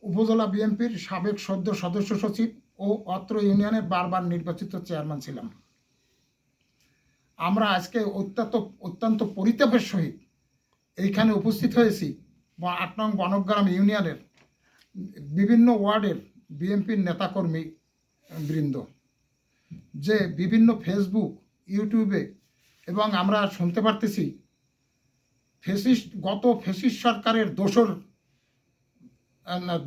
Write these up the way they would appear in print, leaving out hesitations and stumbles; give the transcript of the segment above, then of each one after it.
উপজেলা বিএনপির সাবেক সদস্য সচিব ও অত্র ইউনিয়নের বারবার নির্বাচিত চেয়ারম্যান ছিলাম। আমরা আজকে অত্যন্ত পরিতাপের সহিত এইখানে উপস্থিত হয়েছি ৮ নং বনগ্রাম ইউনিয়নের বিভিন্ন ওয়ার্ডের বিএনপির নেতাকর্মী বৃন্দ, যে বিভিন্ন ফেসবুক, ইউটিউবে এবং আমরা শুনতে পারতেছি গত ফ্যাসিস্ট সরকারের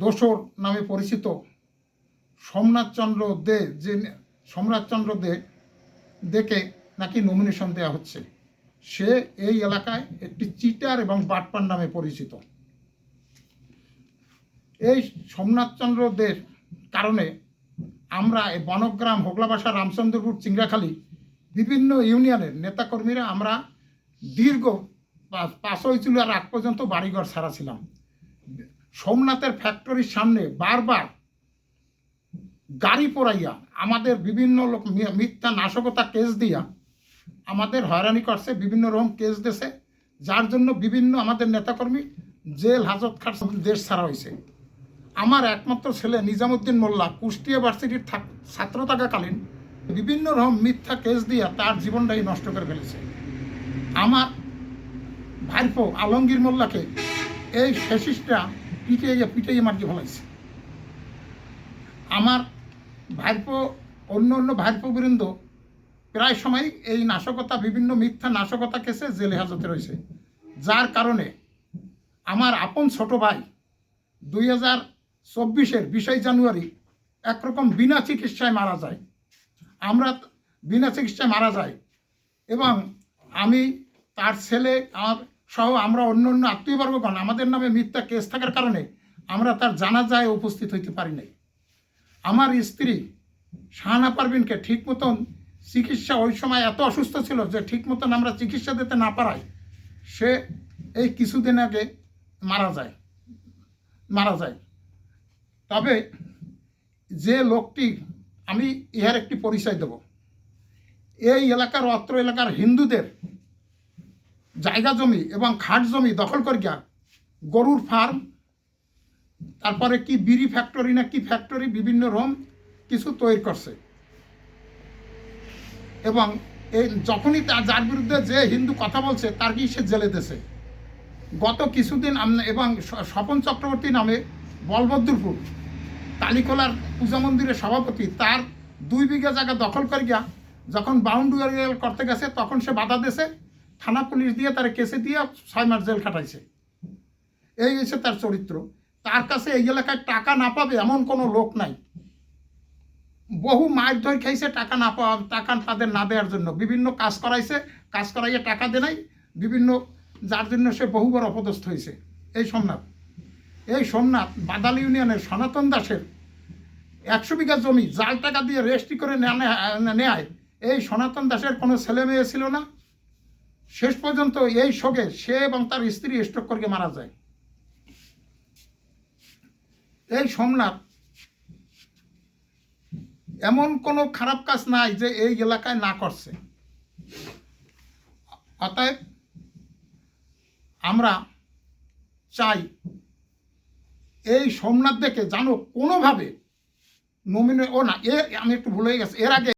দোসর নামে পরিচিত সোমনাথচন্দ্র দেকে নাকি নমিনেশন দেওয়া হচ্ছে। সে এই এলাকায় একটি চিটার এবং বাটপার নামে পরিচিত। এই সোমনাথচন্দ্র দের কারণে আমরা এই বনগ্রাম, হোগলাবাসা, রামচন্দ্রপুর, চিংড়াখালী বিভিন্ন ইউনিয়নের নেতাকর্মীরা আমরা দীর্ঘ 5 জুলাইয়ের আগ পর্যন্ত বাড়িঘর ছাড়া ছিলাম। সোমনাথের ফ্যাক্টরির সামনে বারবার গাড়ি পোড়াইয়া আমাদের বিভিন্ন লোক মিথ্যা নাশকতা কেস দিয়া আমাদের হয়রানি করছে, বিভিন্ন রকম কেস দিয়েছে, যার জন্য বিভিন্ন আমাদের নেতাকর্মী জেল হাজত খাট দেশ ছাড়া হয়েছে। আমার একমাত্র ছেলে নিজামুদ্দিন মোল্লা কুষ্টিয়া ভার্সিটির ছাত্র থাকাকালীন বিভিন্ন রকম মিথ্যা কেস দিয়া তার জীবনটাই নষ্ট করে ফেলেছে। আমার ভাইপো আলমগীর মোল্লাকে এই ফ্যাসিস্টরা পিটিয়ে মারিয়ে ফেলাইছে। আমার ভাইপো অন্য ভাইপো বৃন্দ প্রায় সময় এই নাশকতা, বিভিন্ন মিথ্যা নাশকতা কেসে জেলে হাজতে রয়েছে, যার কারণে আমার আপন ছোট ভাই 2024-এর 20 জানুয়ারি একরকম বিনা চিকিৎসায় মারা যায়। আমরা বিনা চিকিৎসায় মারা যাই এবং আমি, তার ছেলে, আমার সহ আমরা অন্য আত্মীয়বর্গগণ আমাদের নামে মিথ্যা কেস থাকার কারণে আমরা তার জানাজায় উপস্থিত হইতে পারি নাই। আমার স্ত্রী শাহানা পারভিনকে ঠিক মতন চিকিৎসা, ওই সময় এত অসুস্থ ছিল যে ঠিক মতন আমরা চিকিৎসা দিতে না পারায় সে এই কিছুদিন আগে মারা যায়। তবে যে লোকটি, আমি ইহার একটি পরিচয় দেব, এই অত্র এলাকার হিন্দুদের জায়গা জমি এবং খাট জমি দখল করিয়া গরুর ফার্ম, তারপরে কি বিড়ি ফ্যাক্টরি না কি ফ্যাক্টরি, বিভিন্ন রকম কিছু তৈরি করছে এবং এই যখনই যার বিরুদ্ধে যে হিন্দু কথা বলছে তার কি সে জেলে দিয়েছে। গত কিছুদিন এবং স্বপন চক্রবর্তী নামে বলভদ্রপুর কালীখোলার পূজা মন্দিরের সভাপতি, তার 2 বিঘা জায়গা দখল করিয়া যখন বাউন্ডারি করতে গেছে তখন সে বাধা দিয়েছে, থানা পুলিশ দিয়ে তার কেসে দিয়ে 6 মাস জেল খাটাইছে। এই হচ্ছে তার চরিত্র। তার কাছে এই এলাকায় টাকা না পাবে এমন কোনো লোক নাই। বহু মাছ ধরে খাইছে টাকা তাদের না দেওয়ার জন্য, বিভিন্ন কাজ করাইয়া টাকা দে নাই, বিভিন্ন, যার জন্য সে বহুবার অপদস্থ হয়েছে। এই সোমনাথ বাদাল ইউনিয়নের সনাতন দাসের 100 বিঘা জমি জাল টাকা দিয়ে রেজিস্ট্রি করে নেয়। এই সনাতন দাসের কোনো ছেলে মেয়ে ছিল না। শেষ পর্যন্ত এই শোকে সে এবং তার স্ত্রী স্ট্রোক করে মারা যায়। এই সোমনাথ এমন কোনো খারাপ কাজ নাই যে এই এলাকায় না করছে। অতএব আমরা চাই এই সোমনাথ দেখে জানো কোনোভাবে আমি একটু ভুলে গেছি, এর আগে